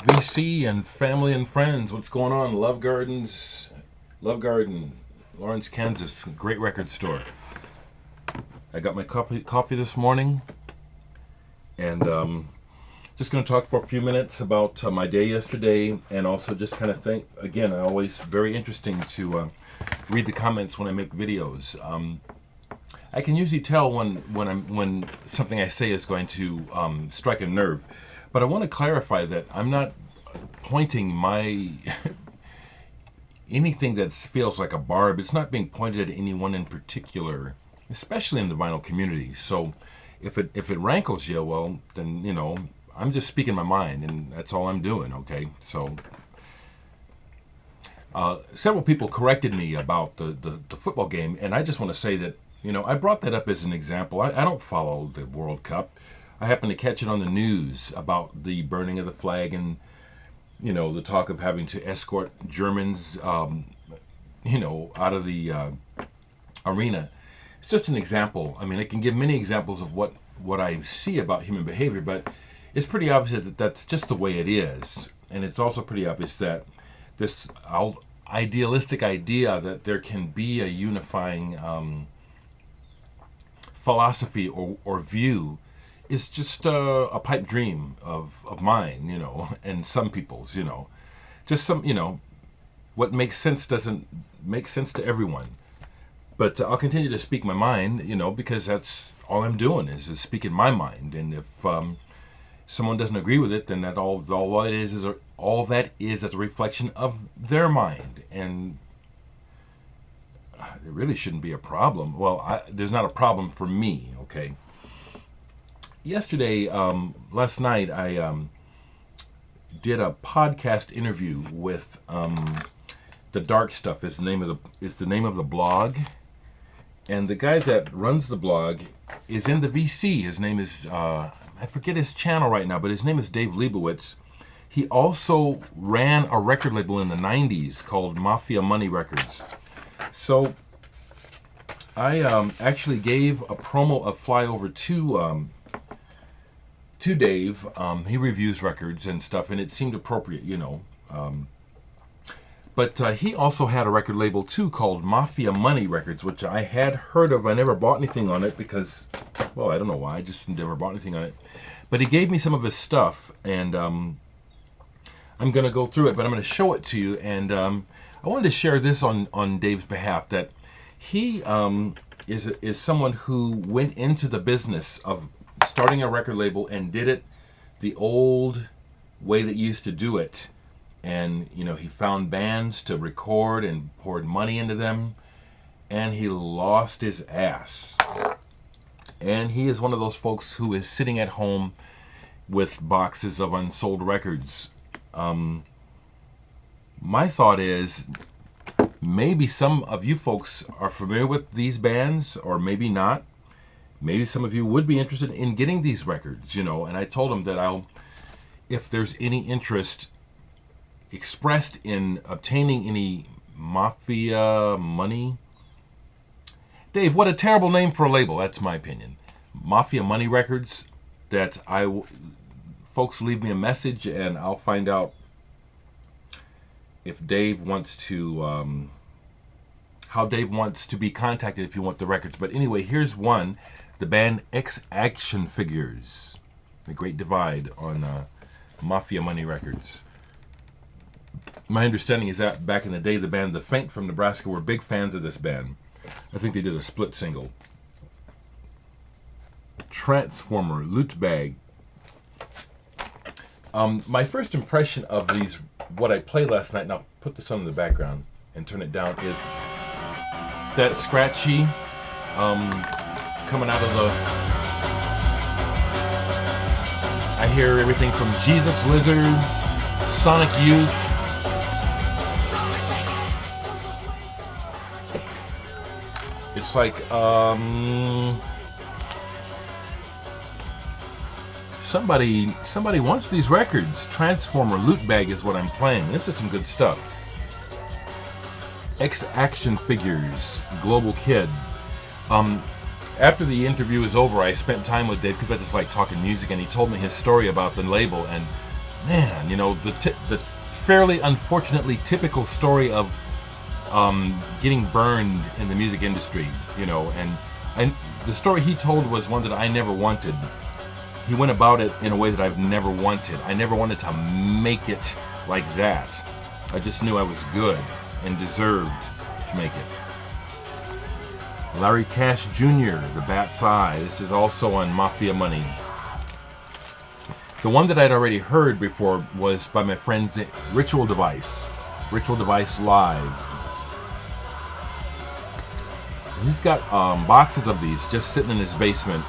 VC and family and friends, what's going on? Love Garden, Lawrence, Kansas, great record store. I got my coffee this morning, and just going to talk for a few minutes about my day yesterday, and also just kind of think, again, always very interesting to read the comments when I make videos. I can usually tell when something I say is going to strike a nerve, but I want to clarify that I'm not pointing my anything that feels like a barb. It's not being pointed at anyone in particular, especially in the vinyl community. So if it rankles you, well, then I'm just speaking my mind, and that's all I'm doing. Okay, so. Several people corrected me about the football game, and I just want to say that I brought that up as an example. I don't follow the World Cup. I happened to catch it on the news about the burning of the flag and the talk of having to escort Germans out of the arena. It's just an example. I mean, I can give many examples of what I see about human behavior, but it's pretty obvious that that's just the way it is, and it's also pretty obvious that this idealistic idea that there can be a unifying philosophy or view is just a pipe dream of mine, and some people's, just some, what makes sense doesn't make sense to everyone. But I'll continue to speak my mind, because that's all I'm doing is speaking my mind. And if someone doesn't agree with it, then all that is a reflection of their mind, and it really shouldn't be a problem. Well, there's not a problem for me. Okay. Last night, I did a podcast interview with the Dark Stuff. Is the name of the blog, and the guy that runs the blog is in the VC. His name is I forget his channel right now, but his name is Dave Leibowitz. He also ran a record label in the 90s called Mafia Money Records. So I actually gave a flyover to Dave. He reviews records and stuff, and it seemed appropriate, But he also had a record label too called Mafia Money Records, which I had heard of. I never bought anything on it because, well, I don't know why. I just never bought anything on it. But he gave me some of his stuff, and I'm going to go through it, but I'm going to show it to you. And I wanted to share this on Dave's behalf, that he is someone who went into the business of starting a record label and did it the old way that you used to do it. And, he found bands to record and poured money into them, and he lost his ass. And he is one of those folks who is sitting at home with boxes of unsold records. My thought is, maybe some of you folks are familiar with these bands, or maybe not. Maybe some of you would be interested in getting these records, and I told him that if there's any interest expressed in obtaining any Mafia Money. Dave, what a terrible name for a label. That's my opinion. Mafia Money Records. Folks leave me a message, and I'll find out if Dave wants to, how Dave wants to be contacted if you want the records. But anyway, here's one. The band X Action Figures. The Great Divide on Mafia Money Records. My understanding is that back in the day, the band The Faint from Nebraska were big fans of this band. I think they did a split single. Transformer, Loot Bag. My first impression of these, what I played last night, and I'll put this on in the background and turn it down, is that scratchy coming out of the... I hear everything from Jesus Lizard, Sonic Youth, it's like somebody wants these records. Transformer, Loot Bag is what I'm playing. This is some good stuff. X Action Figures, Global Kid. After the interview was over, I spent time with Dave because I just like talking music, and he told me his story about the label, and man, the fairly unfortunately typical story of getting burned in the music industry, and the story he told was one that I never wanted. He went about it in a way that I've never wanted. I never wanted to make it like that. I just knew I was good and deserved to make it. Larry Cash Jr., The Bat's Eye. This is also on Mafia Money. The one that I'd already heard before was by my friends at Ritual Device Live. He's got boxes of these just sitting in his basement,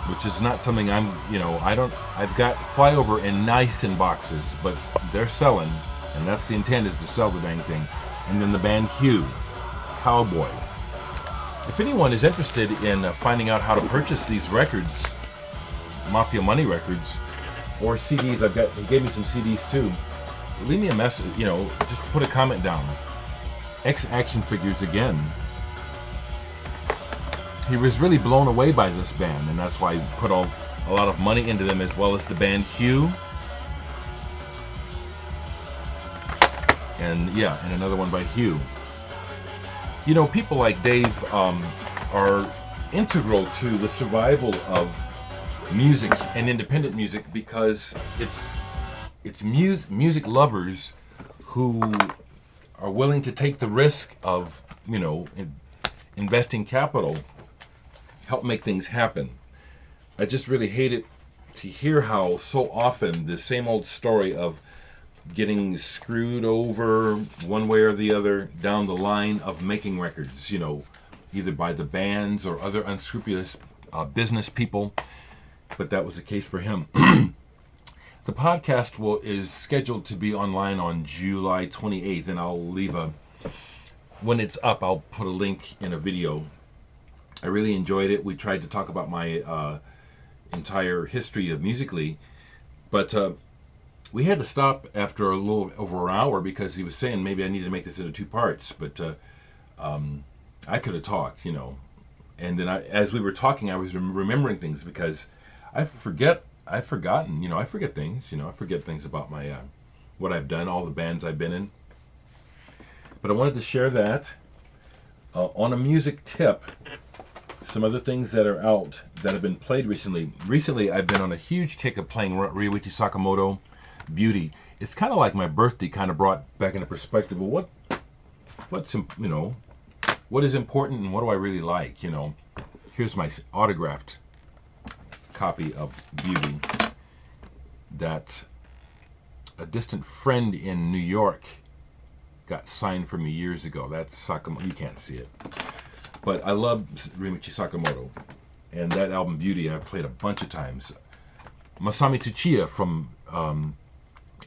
which is not something I've got Flyover and Nice in boxes, but they're selling, and that's the intent, is to sell the dang thing. And then the band Hugh, Cowboy. If anyone is interested in finding out how to purchase these records, Mafia Money records, or CDs, he gave me some CDs too, leave me a message, just put a comment down. X Action Figures again. He was really blown away by this band, and that's why he put a lot of money into them, as well as the band Hugh. And another one by Hugh. People like Dave are integral to the survival of music and independent music, because it's music lovers who are willing to take the risk of investing capital, help make things happen. I just really hate it to hear how so often the same old story of getting screwed over one way or the other down the line of making records, either by the bands or other unscrupulous business people. But that was the case for him. The podcast is scheduled to be online on July 28th, and I'll leave when it's up, I'll put a link in a video. I really enjoyed it. We tried to talk about my entire history of Musically, but we had to stop after a little over an hour because he was saying maybe I needed to make this into 2 parts. But I could have talked, and then as we were talking, I was remembering things, because I forget things, I forget things about my what I've done, all the bands I've been in. But I wanted to share that. On a music tip, some other things that are out that have been played recently. Recently, I've been on a huge kick of playing Ryuichi Sakamoto, Beauty. It's kind of like my birthday kind of brought back into perspective of what is important and what do I really like, Here's my autographed copy of Beauty that a distant friend in New York got signed for me years ago. That's Sakamoto. You can't see it, but I love Ryuichi Sakamoto, and that album Beauty I've played a bunch of times. Masami Tsuchiya from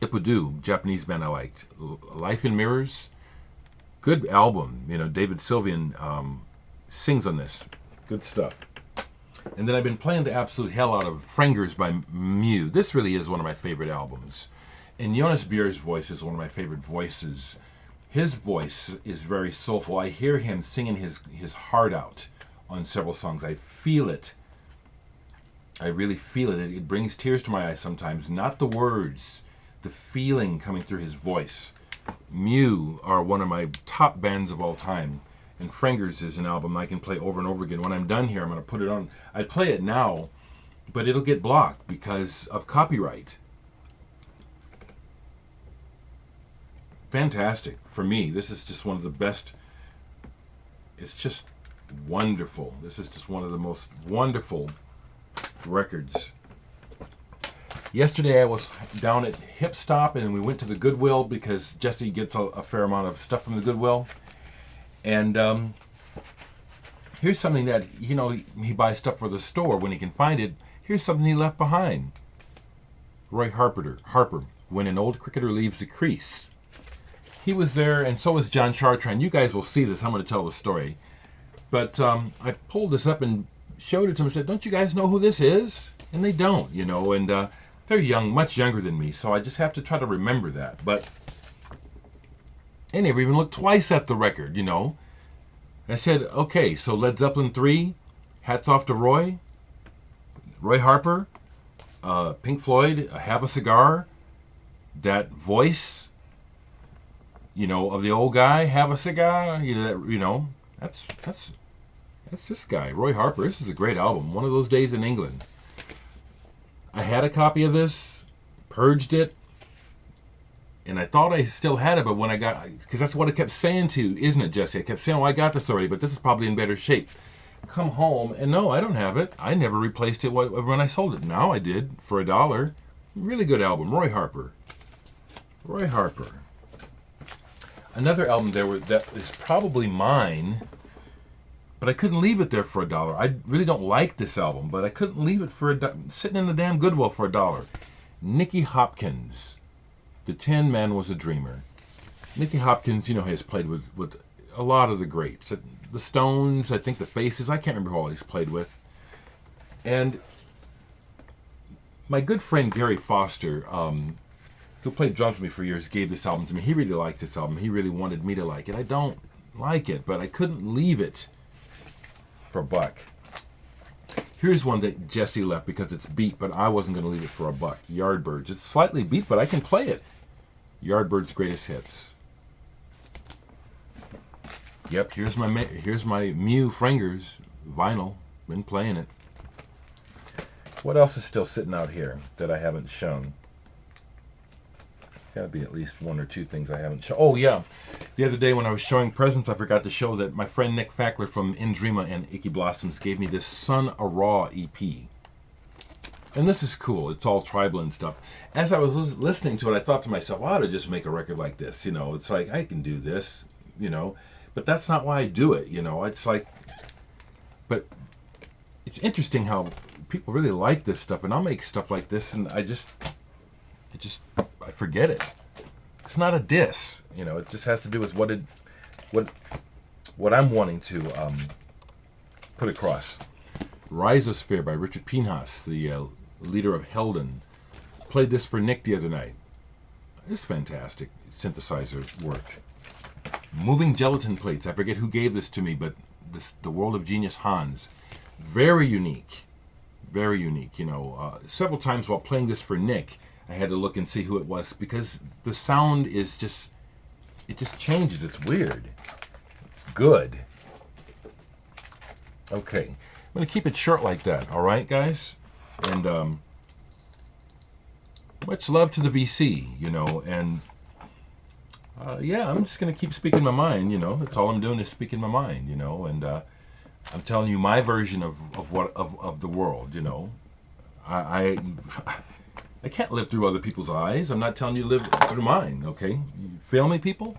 Ippudu, Japanese band I liked. Life in Mirrors, good album. David Sylvian sings on this. Good stuff. And then I've been playing the absolute hell out of Frangers by Mew. This really is one of my favorite albums. And Jonas Bjerre's voice is one of my favorite voices. His voice is very soulful. I hear him singing his heart out on several songs. I feel it. I really feel it. It brings tears to my eyes sometimes. Not the words, the feeling coming through his voice. Mew are one of my top bands of all time. And Frangers is an album I can play over and over again. When I'm done here, I'm going to put it on. I'd play it now, but it'll get blocked because of copyright. Fantastic. For me, this is just one of the best. It's just wonderful. This is just one of the most wonderful records. Yesterday I was down at Hip Stop, and we went to the Goodwill because Jesse gets a fair amount of stuff from the Goodwill. And here's something that, he buys stuff for the store when he can find it. Here's something he left behind. Roy Harper, When an Old Cricketer Leaves the Crease. He was there, and so was John Chartrand. You guys will see this. I'm going to tell the story. But I pulled this up and showed it to them and said, don't you guys know who this is? And they don't, and they're young, much younger than me, so I just have to try to remember that. But they never even looked twice at the record, I said, okay, so Led Zeppelin 3, hats off to Roy Harper. Pink Floyd, Have a Cigar, that voice, of the old guy, Have a Cigar, that's this guy, Roy Harper. This is a great album. One of those days in England. I had a copy of this, purged it, and I thought I still had it, but when I got, because that's what I kept saying to, isn't it, Jesse? I kept saying, I got this already, but this is probably in better shape. Come home, and no, I don't have it. I never replaced it when I sold it. Now I did, for $1. Really good album, Roy Harper. Roy Harper. Another album that is probably mine, but I couldn't leave it there for $1. I really don't like this album, but I couldn't leave it for sitting in the damn Goodwill for $1. Nicky Hopkins, The Tin Man Was a Dreamer. Nicky Hopkins, has played with a lot of the greats. The Stones, I think the Faces, I can't remember who all he's played with. And my good friend Gary Foster, who played drums with me for years, gave this album to me. He really likes this album. He really wanted me to like it. I don't like it, but I couldn't leave it for $1. Here's one that Jesse left because it's beat, but I wasn't going to leave it for $1. Yardbirds. It's slightly beat, but I can play it. Yardbirds' Greatest Hits. Yep, here's my Mew Frangers vinyl. Been playing it. What else is still sitting out here that I haven't shown? Got to be at least one or two things I haven't shown. Oh, yeah. The other day when I was showing presents, I forgot to show that my friend Nick Fackler from Indrima and Icky Blossoms gave me this Sun A Raw EP. And this is cool. It's all tribal and stuff. As I was listening to it, I thought to myself, I ought to just make a record like this. It's like, I can do this, But that's not why I do it, It's like, but it's interesting how people really like this stuff. And I'll make stuff like this, and I forget it. It's not a diss, It just has to do with what I'm wanting to put across. Rhizosphere by Richard Pinhas, the leader of Helden, played this for Nick the other night. It's fantastic synthesizer work. Moving Gelatin Plates. I forget who gave this to me, but the World of Genius Hans. Very unique. Very unique. Several times while playing this for Nick, I had to look and see who it was because the sound is just changes. It's weird. It's good. Okay. I'm going to keep it short like that. All right, guys? And much love to the VC, and I'm just going to keep speaking my mind, That's all I'm doing is speaking my mind, and I'm telling you my version of the world, I can't live through other people's eyes. I'm not telling you to live through mine, okay? You feel me, people?